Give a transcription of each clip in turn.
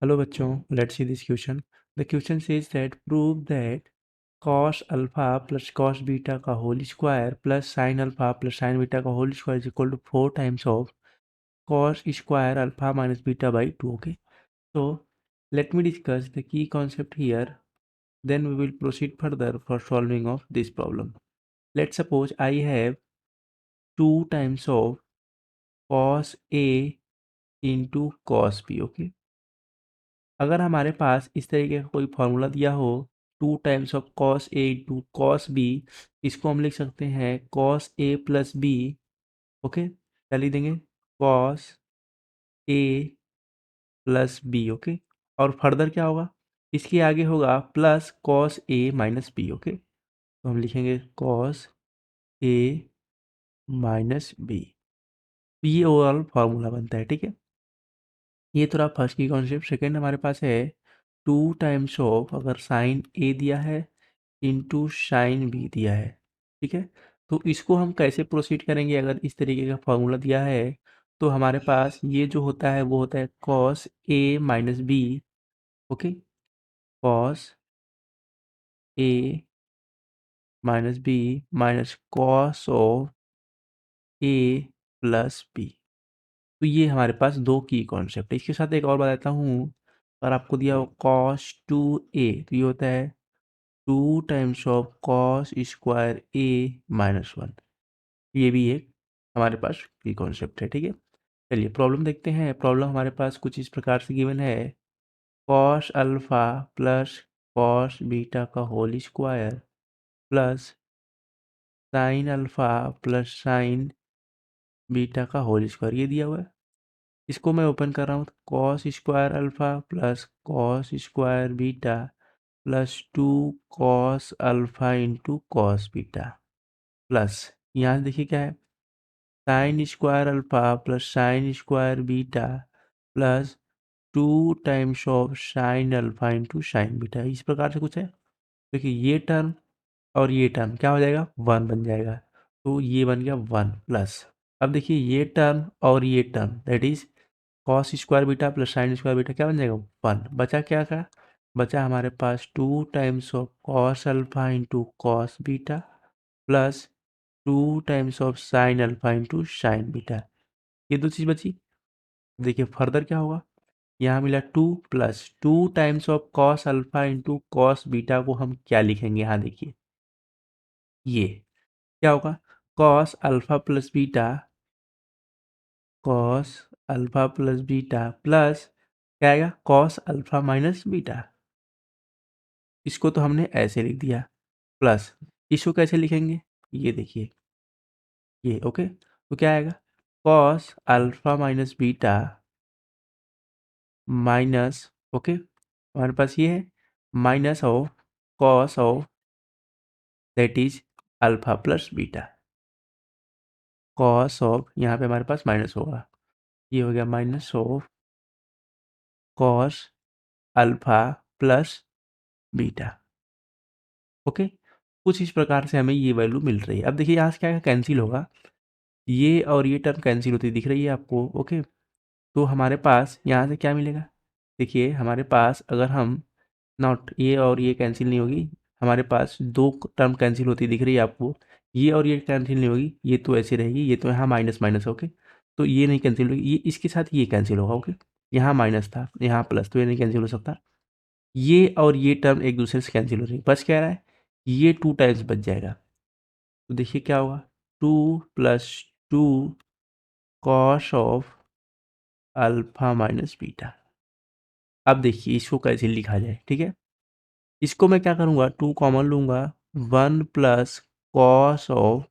Hello बच्चों, let's see this question. The question says that prove that cos alpha plus cos beta का whole square plus sin alpha plus sin beta का whole square is equal to 4 times of cos square alpha minus beta by 2. Okay, so let me discuss the key concept here. Then we will proceed further for solving of this problem. Let's suppose I have 2 times of cos A into cos B. Okay, अगर हमारे पास इस तरीके का कोई formula दिया हो 2 times of cos A into cos B, इसको हम लिख सकते हैं cos A plus B. Okay, क्या लिख देंगे? Cos A plus B. Okay, और फर्दर क्या होगा? इसके आगे होगा plus cos A minus B. Okay, तो हम लिखेंगे कॉस ए माइनस बी। ये ओवरऑल फॉर्मूला बनता है। ठीक है, ये तो रहा फर्स्ट की कॉन्सेप्ट। सेकेंड हमारे पास है 2 टाइम्स ऑफ, अगर साइन ए दिया है इंटू साइन बी दिया है। ठीक है, तो इसको हम कैसे प्रोसीड करेंगे? अगर इस तरीके का फॉर्मूला दिया है तो हमारे पास ये जो होता है वो होता है cos A minus B. Okay, cos A minus B minus cos of A plus B. तो ये हमारे पास दो की कॉन्सेप्ट है। इसके साथ एक और बताता हूँ। अगर आपको दिया हो कॉस 2a, तो ये होता है 2 times of cos square A minus 1। ये भी एक हमारे पास की कॉन्सेप्ट है। ठीक है, चलिए प्रॉब्लम देखते हैं। प्रॉब्लम हमारे पास कुछ इस प्रकार से गिवन है। Cos alpha plus cos beta का whole square plus sine alpha plus sine beta का होल स्क्वायर, ये दिया हुआ है। इसको मैं ओपन कर रहा हूँ। Cos square alpha plus cos square beta plus 2 cos alpha into cos beta plus, यहाँ से देखिए क्या है, sine square alpha plus sine square beta plus 2 times of sine alpha into sine beta. इस प्रकार से कुछ है। देखिए ये टर्म और ये टर्म क्या हो जाएगा? 1 बन जाएगा। तो ये बन गया 1 प्लस, अब देखिए ये टर्म और ये term, that is cos square beta plus sine square beta, क्या बन जाएगा? 1। बचा क्या का? बचा हमारे पास 2 times of cos alpha into cos beta plus 2 times of sine alpha into sine beta. ये दो चीज़ बची। देखिए फर्दर क्या होगा? यहाँ मिला 2 plus 2 times of cos alpha into cos beta को हम क्या लिखेंगे? यहाँ देखिए ये क्या होगा? Cos alpha plus beta, cos alpha plus beta plus क्या आएगा? Cos alpha minus beta. इसको तो हमने ऐसे लिख दिया, प्लस इसको कैसे लिखेंगे? ये देखिए ये। ओके, तो क्या आएगा? Cos alpha minus beta minus, okay, हमारे पास ये है minus of cos of, that is alpha plus beta. Cos of, यहाँ पे हमारे पास माइनस होगा, ये हो गया minus of cos alpha plus beta. Okay, कुछ इस प्रकार से हमें ये वैल्यू मिल रही है। अब देखिए यहाँ से क्या कैंसिल होगा, ये और ये टर्म कैंसिल होती दिख रही है आपको। ओके, तो हमारे पास यहाँ से क्या मिलेगा? देखिए हमारे पास अगर हम नॉट, ये और ये कैंसिल नहीं होगी, हमारे पास दो टर्म कैंसिल होती दिख रही है आपको। ये और ये कैंसिल नहीं होगी, ये तो ऐसे रहेगी, ये तो यहाँ माइनस माइनस। ओके, तो ये नहीं कैंसिल होगी, ये इसके साथ ये कैंसिल होगा। ओके, यहाँ माइनस था यहाँ प्लस, तो ये नहीं कैंसिल हो सकता। ये और ये टर्म एक दूसरे से कैंसिल हो रही है, बस क्या रहा है? ये 2 टाइम्स बच जाएगा। तो देखिए क्या होगा? 2 plus 2 cos of alpha minus beta. अब देखिए इसको कैसे लिखा जाए। ठीक है, इसको मैं क्या करूँगा? 2 कॉमन लूँगा, 1 plus cos of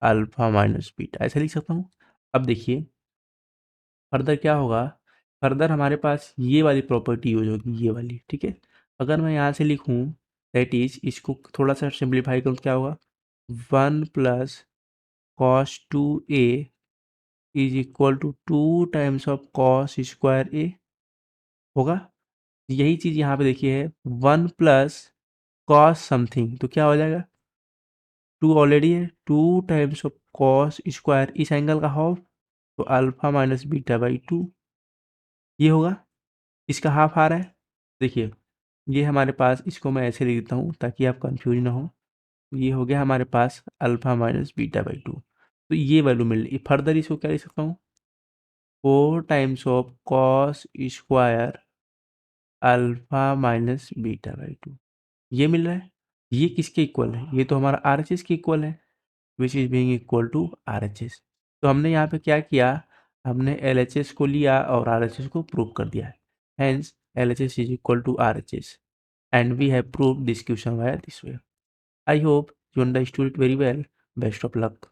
alpha minus beta, ऐसे लिख सकता हूँ। अब देखिए फर्दर क्या होगा? फर्दर हमारे पास ये वाली प्रॉपर्टी यूज होगी, ये वाली। ठीक है, अगर मैं यहाँ से लिखूँ, दैट इज इसको थोड़ा सा सिंप्लीफाई करूँ तो क्या होगा? 1 plus cos 2a is equal to 2 times of cos square A होगा। यही चीज़ यहाँ पे देखिए है 1 प्लस कॉस समथिंग, तो क्या हो जाएगा? 2 ऑलरेडी है, 2 टाइम्स ऑफ कॉस स्क्वायर इस एंगल का हाफ, तो अल्फा माइनस बीटा बाई 2 ये होगा। इसका हाफ आ रहा है। देखिए ये हमारे पास, इसको मैं ऐसे लिख देता हूँ ताकि आप कंफ्यूज ना हो। ये हो गया हमारे पास alpha minus beta by two. तो ये वैल्यू मिल रही, फर्दर इसको क्या लिख सकता हूँ, 4 times of cos square alpha minus beta by to, ये मिल रहा है। ये किसके इक्वल है, ये तो हमारा आर एच एस के इक्वल है, which is being equal to R H S. तो हमने यहाँ पे क्या किया, हमने एल एच एस को लिया और आर एच एस को प्रूव कर दिया है। Hence L H S is equal to R H S and we have proved this question via this way. I hope you understood it very well. Best of luck.